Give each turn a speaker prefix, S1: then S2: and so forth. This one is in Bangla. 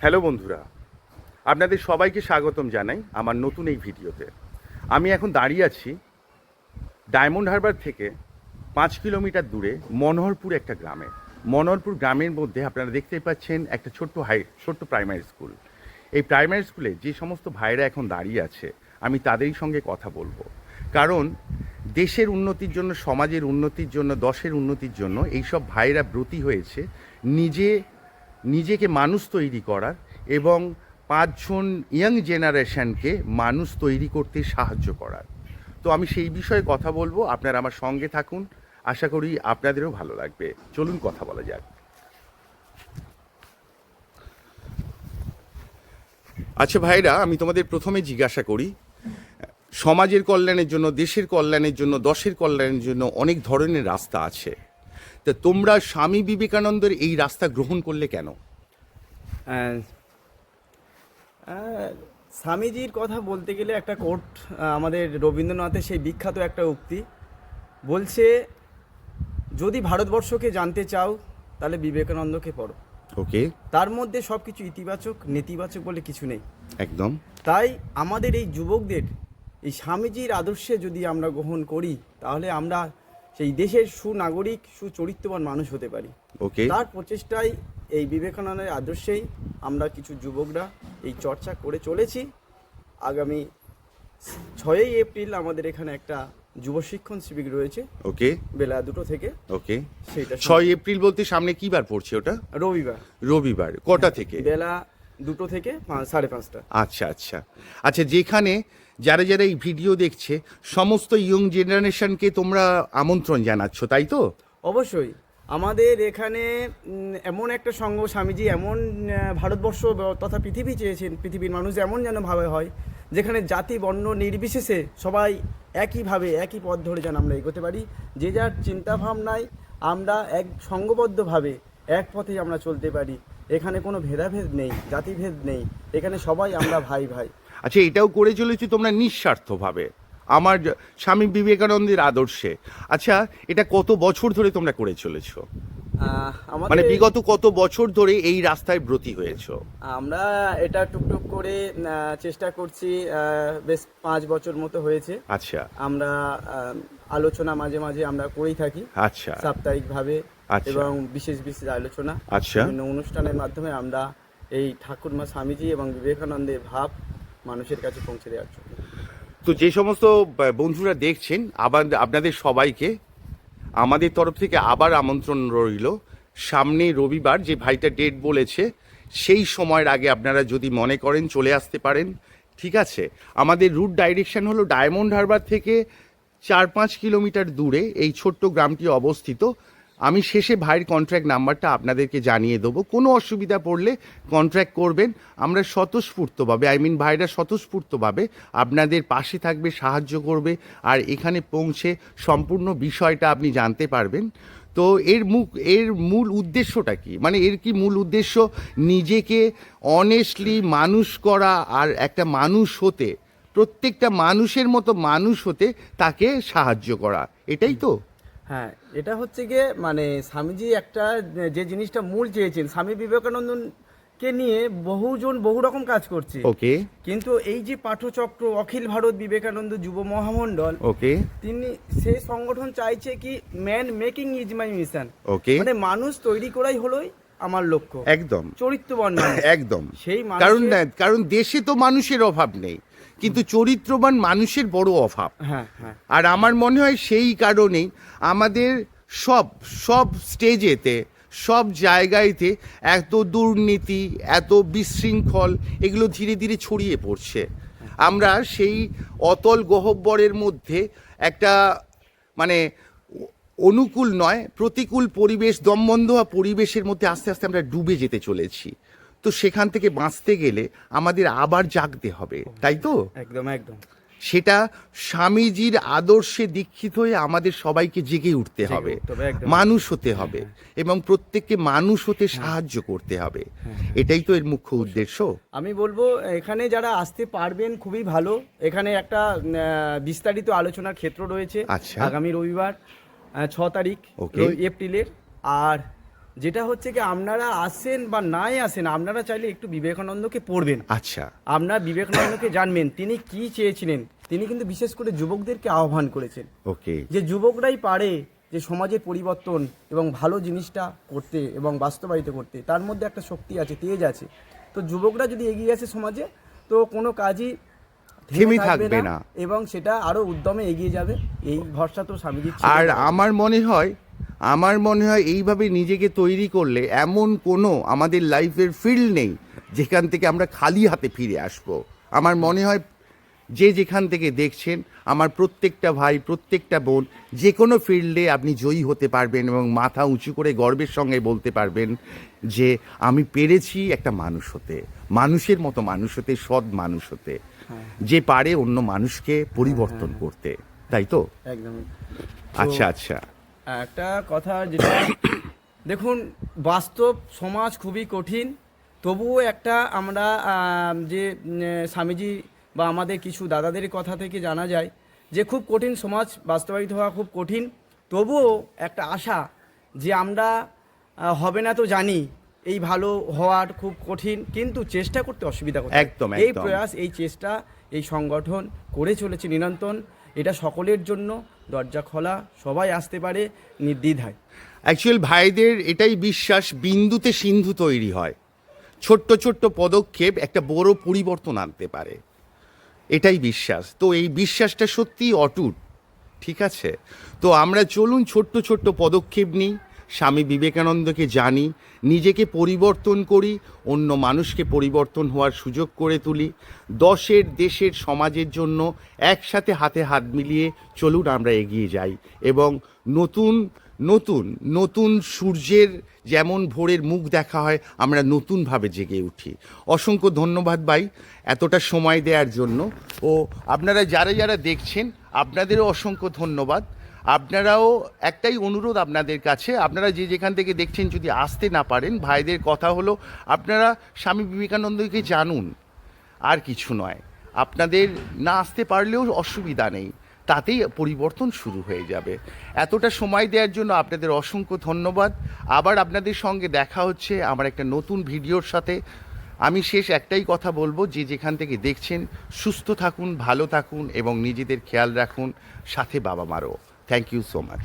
S1: হ্যালো বন্ধুরা, আপনাদের সবাইকে স্বাগতম জানাই আমার নতুন এই ভিডিওতে। আমি এখন দাঁড়িয়ে আছি ডায়মন্ড হারবার থেকে 5 কিলোমিটার দূরে মনোহরপুর একটা গ্রামে। মনোহরপুর গ্রামের মধ্যে আপনারা দেখতেই পাচ্ছেন একটা ছোট্ট প্রাইমারি স্কুল। এই প্রাইমারি স্কুলে যে সমস্ত ভাইরা এখন দাঁড়িয়ে আছে আমি তাদেরই সঙ্গে কথা বলবো, কারণ দেশের উন্নতির জন্য, সমাজের উন্নতির জন্য, দশের উন্নতির জন্য এইসব ভাইরা ব্রতী হয়েছে নিজেকে মানুষ তৈরি করার এবং 5 জন ইয়াং জেনারেশনকে মানুষ তৈরি করতে সাহায্য করার। তো আমি সেই বিষয়ে কথা বলবো, আপনারা আমার সঙ্গে থাকুন, আশা করি আপনাদেরও ভালো লাগবে। চলুন কথা বলা যাক। আচ্ছা ভাইরা, আমি তোমাদের প্রথমে জিজ্ঞাসা করি, সমাজের কল্যাণের জন্য, দেশের কল্যাণের জন্য, দশের কল্যাণের জন্য অনেক ধরনের রাস্তা আছে, তা তোমরা স্বামী বিবেকানন্দের এই রাস্তা গ্রহণ করলে কেন?
S2: স্বামীজির কথা বলতে গেলে একটা কোট, আমাদের রবীন্দ্রনাথের সেই বিখ্যাত একটা উক্তি বলছে, যদি ভারতবর্ষকে জানতে চাও তাহলে বিবেকানন্দকে পড়ো।
S1: ওকে,
S2: তার মধ্যে সব কিছু ইতিবাচক, নেতিবাচক বলে কিছু নেই।
S1: একদম।
S2: তাই আমাদের এই যুবকদের এই স্বামীজির আদর্শে যদি আমরা গ্রহণ করি তাহলে আমরা সেই দেশের সুনাগরিক, সুচরিত্রবান মানুষ হতে পারি।
S1: ওকে,
S2: তার প্রচেষ্টায় এই বিবেকানন্দের আদর্শেই আমরা কিছু যুবকরা এই চর্চা করে চলেছি। আগামী 6ই এপ্রিল আমাদের এখানে একটা যুব শিক্ষণ শিবির রয়েছে।
S1: ওকে,
S2: বেলা 2টো থেকে।
S1: ওকে,
S2: সেটা
S1: 6 এপ্রিল বলতে সামনে কি বার পড়ছে ওটা?
S2: রবিবার।
S1: রবিবার। কটা থেকে?
S2: বেলা 2টো থেকে 5:30টা।
S1: আচ্ছা আচ্ছা আচ্ছা, যেখানে যারা যারা এই ভিডিও দেখছে সমস্ত ইয়ং জেনারেশনকে তোমরা আমন্ত্রণ জানাচ্ছ, তাই তো?
S2: অবশ্যই আমাদের এখানে এমন একটা সংঘ, স্বামীজি এমন ভারতবর্ষ তথা পৃথিবী চেয়েছেন, পৃথিবীর মানুষ এমন যেন ভাবে হয় যেখানে জাতি বর্ণ নির্বিশেষে সবাই একইভাবে একই পথ ধরে যেন আমরা এগোতে পারি। যে যার চিন্তাভাবনায় আমরা এক সংঘবদ্ধভাবে এক পথেই আমরা চলতে পারি। এখানে কোনো ভেদাভেদ নেই, জাতিভেদ নেই, এখানে সবাই আমরা ভাই ভাই।
S1: আচ্ছা, এটাও করে চলেছি তোমরা নিঃস্বার্থভাবে আমার স্বামী বিবেকানন্দের আদর্শে। আচ্ছা, এটা কত বছর ধরে তোমরা করে চলেছো? মানে বিগত কত বছর ধরে এই রাস্তায় ব্রতী হয়েছো?
S2: আমরা এটা টুকটুক করে চেষ্টা করছি, বেশ 5 বছর মতো হয়েছে।
S1: আচ্ছা,
S2: আমরা আলোচনা মাঝে মাঝে আমরা করেই থাকি।
S1: আচ্ছা,
S2: সাপ্তাহিকভাবে।
S1: আচ্ছা,
S2: এবং বিশেষ বিশেষ আলোচনা,
S1: আচ্ছা,
S2: বিভিন্ন অনুষ্ঠানের মাধ্যমে আমরা এই ঠাকুরমা স্বামীজি এবং বিবেকানন্দের ভাব মানুষের কাছে পৌঁছে দেওয়ার জন্য।
S1: তো যে সমস্ত বন্ধুরা দেখছেন, আবার আপনাদের সবাইকে আমাদের তরফ থেকে আবার আমন্ত্রণ রইল। সামনে রবিবার যে ভাইটা ডেট বলেছে, সেই সময়ের আগে আপনারা যদি মনে করেন চলে আসতে পারেন, ঠিক আছে? আমাদের রুট ডাইরেকশন হলো ডায়মন্ড হারবার থেকে 4-5 কিলোমিটার দূরে এই ছোট্ট গ্রামটি অবস্থিত। আমি শেষে ভাইয়ের কন্ট্রাক্ট নাম্বারটা আপনাদেরকে জানিয়ে দেবো। কোনো অসুবিধা পড়লে কন্ট্রাক্ট করবেন। আমরা স্বতঃস্ফূর্তভাবে, ভাইরা স্বতঃস্ফূর্তভাবে আপনাদের পাশে থাকবে, সাহায্য করবে, আর এখানে পৌঁছে সম্পূর্ণ বিষয়টা আপনি জানতে পারবেন। তো এর মূল উদ্দেশ্যটা কি? মানে এর কি মূল উদ্দেশ্য? নিজেকে অনেস্টলি মানুষ করা, আর একটা মানুষ হতে, প্রত্যেকটা মানুষের মতো মানুষ হতে তাকে সাহায্য করা, এটাই তো?
S2: হ্যাঁ, এটা হচ্ছে গিয়ে মানে স্বামীজি একটা যে জিনিসটা মূল চেয়েছেন, স্বামী বিবেকানন্দকে নিয়ে বহুজন বহু রকম কাজ করছে।
S1: ওকে,
S2: কিন্তু এই যে পাঠচক্র, অখিল ভারত বিবেকানন্দ যুব মহামণ্ডল,
S1: ওকে,
S2: তিনি সেই সংগঠন চাইছে কি man making is my mission.
S1: Okay,
S2: মানে মানুষ তৈরি করাই হলোই আমার লক্ষ্য।
S1: একদম
S2: চরিত্রবান মানুষ।
S1: একদম।
S2: সেই
S1: কারণ দেশে তো মানুষের অভাব নেই, কিন্তু চরিত্রবান মানুষের বড় অভাব।
S2: হ্যাঁ হ্যাঁ।
S1: আর আমার মনে হয় সেই কারণেই আমাদের সব স্টেজেতে, সব জায়গায়তে এত দুর্নীতি, এত বিশৃঙ্খল, এগুলো ধীরে ধীরে ছড়িয়ে পড়ছে। আমরা সেই অতল গহ্বরের মধ্যে একটা মানে অনুকূল নয়, প্রতিকূল পরিবেশ, দমবন্ধ পরিবেশের মধ্যে আস্তে আস্তে আমরা ডুবে যেতে চলেছি। তো সেখান থেকে বাঁচতে গেলে আমাদের আবার জাগতে হবে, তাই তো?
S2: একদম একদম।
S1: সেটা স্বামীজির আদর্শে দীক্ষিত হয়ে আমাদের সবাইকে জেগে উঠতে হবে, মানুষ হতে হবে, এবং প্রত্যেককে মানুষ হতে সাহায্য করতে হবে। এটাই তো এর মুখ্য উদ্দেশ্য।
S2: আমি বলবো এখানে যারা আসতে পারবেন খুবই ভালো। এখানে একটা বিস্তারিত আলোচনার ক্ষেত্র রয়েছে।
S1: আচ্ছা,
S2: আগামী রবিবার 6 তারিখ
S1: ওকে,
S2: এপ্রিলের। আর যেটা হচ্ছে কি আপনারা আসেন বা নাই আসেন, আপনারা চাইলে একটু বিবেকানন্দকে পড়বেন,
S1: আচ্ছা,
S2: আপনার বিবেকানন্দকে জানবেন তিনি কি চেয়েছিলেন। তিনি কিন্তু বিশেষ করে যুবকদেরকে আহ্বান করেছেন
S1: ওকে,
S2: যে যুবকরাই পারে যে সমাজের পরিবর্তন এবং ভালো জিনিসটা করতে এবং বাস্তবায়িত করতে। তার মধ্যে একটা শক্তি আছে, তেজ আছে। তো যুবকরা যদি এগিয়ে আসে সমাজে, তো কোনো কাজই
S1: থেমে থাকবে না।
S2: এবং সেটা আরো উদ্যমে এগিয়ে যাবে। এই ভরসা তো স্বামীজির ছিল।
S1: আর আমার মনে হয় এইভাবে নিজেকে তৈরি করলে এমন কোনো আমাদের লাইফের ফিল্ড নেই যেখান থেকে আমরা খালি হাতে ফিরে আসব। আমার মনে হয় যে যেখান থেকে দেখছেন, আমার প্রত্যেকটা ভাই, প্রত্যেকটা বোন, যে কোনো ফিল্ডে আপনি জয়ী হতে পারবেন এবং মাথা উঁচু করে গর্বের সঙ্গে বলতে পারবেন যে আমি পেরেছি একটা মানুষ হতে, মানুষের মতো মানুষ হতে, সৎ মানুষ হতে, যে পারে অন্য মানুষকে পরিবর্তন করতে, তাই তো?
S2: একদম।
S1: আচ্ছা আচ্ছা,
S2: একটা কথা যেটা দেখুন, বাস্তব সমাজ খুবই কঠিন, তবুও একটা আমরা যে স্বামীজি বা আমাদের কিছু দাদাদের কথা থেকে জানা যায় যে খুব কঠিন সমাজ, বাস্তবায়িত হওয়া খুব কঠিন, তবুও একটা আশা যে আমরা হবে না তো জানি, এই ভালো হওয়ার খুব কঠিন, কিন্তু চেষ্টা করতে অসুবিধা কোথায়?
S1: একদম,
S2: এই
S1: একদম।
S2: প্রয়াস, এই চেষ্টা এই সংগঠন করে চলেছে নিরন্তর। এটা সকলের জন্য দরজা খোলা, সবাই আসতে পারে নির্দ্বিধায়।
S1: অ্যাকচুয়াল ভাইদের এটাই বিশ্বাস, বিন্দুতে সিন্ধু তৈরি হয়, ছোট্ট ছোট্ট পদক্ষেপ একটা বড় পরিবর্তন আনতে পারে, এটাই বিশ্বাস। তো এই বিশ্বাসটা সত্যিই অটুট, ঠিক আছে? তো আমরা চলুন ছোট্ট ছোট্ট পদক্ষেপ নিই, স্বামী বিবেকানন্দকে জানি, নিজেকে পরিবর্তন করি, অন্য মানুষকে পরিবর্তন হওয়ার সুযোগ করে তুলি, দশের দেশের সমাজের জন্য একসাথে হাতে হাত মিলিয়ে চলুন আমরা এগিয়ে যাই এবং নতুন নতুন নতুন সূর্যের যেমন ভোরের মুখ দেখা হয়, আমরা নতুনভাবে জেগে উঠি। অসংখ্য ধন্যবাদ ভাই এতটা সময় দেওয়ার জন্য। ও আপনারা যারা যারা দেখছেন, আপনাদেরও অসংখ্য ধন্যবাদ। আপনারাও একটাই অনুরোধ আপনাদের কাছে, আপনারা যে যেখান থেকে দেখছেন যদি আসতে না পারেন, ভাইদের কথা হলো আপনারা স্বামী বিবেকানন্দকে জানুন, আর কিছু নয়। আপনাদের না আসতে পারলেও অসুবিধা নেই, তাতেই পরিবর্তন শুরু হয়ে যাবে। এতটা সময় দেওয়ার জন্য আপনাদের অসংখ্য ধন্যবাদ। আবার আপনাদের সঙ্গে দেখা হচ্ছে আমার একটা নতুন ভিডিওর সাথে। আমি শেষ একটাই কথা বলবো, যে যেখান থেকে দেখছেন সুস্থ থাকুন, ভালো থাকুন এবং নিজেদের খেয়াল রাখুন, সাথে বাবা মারও। Thank you so much.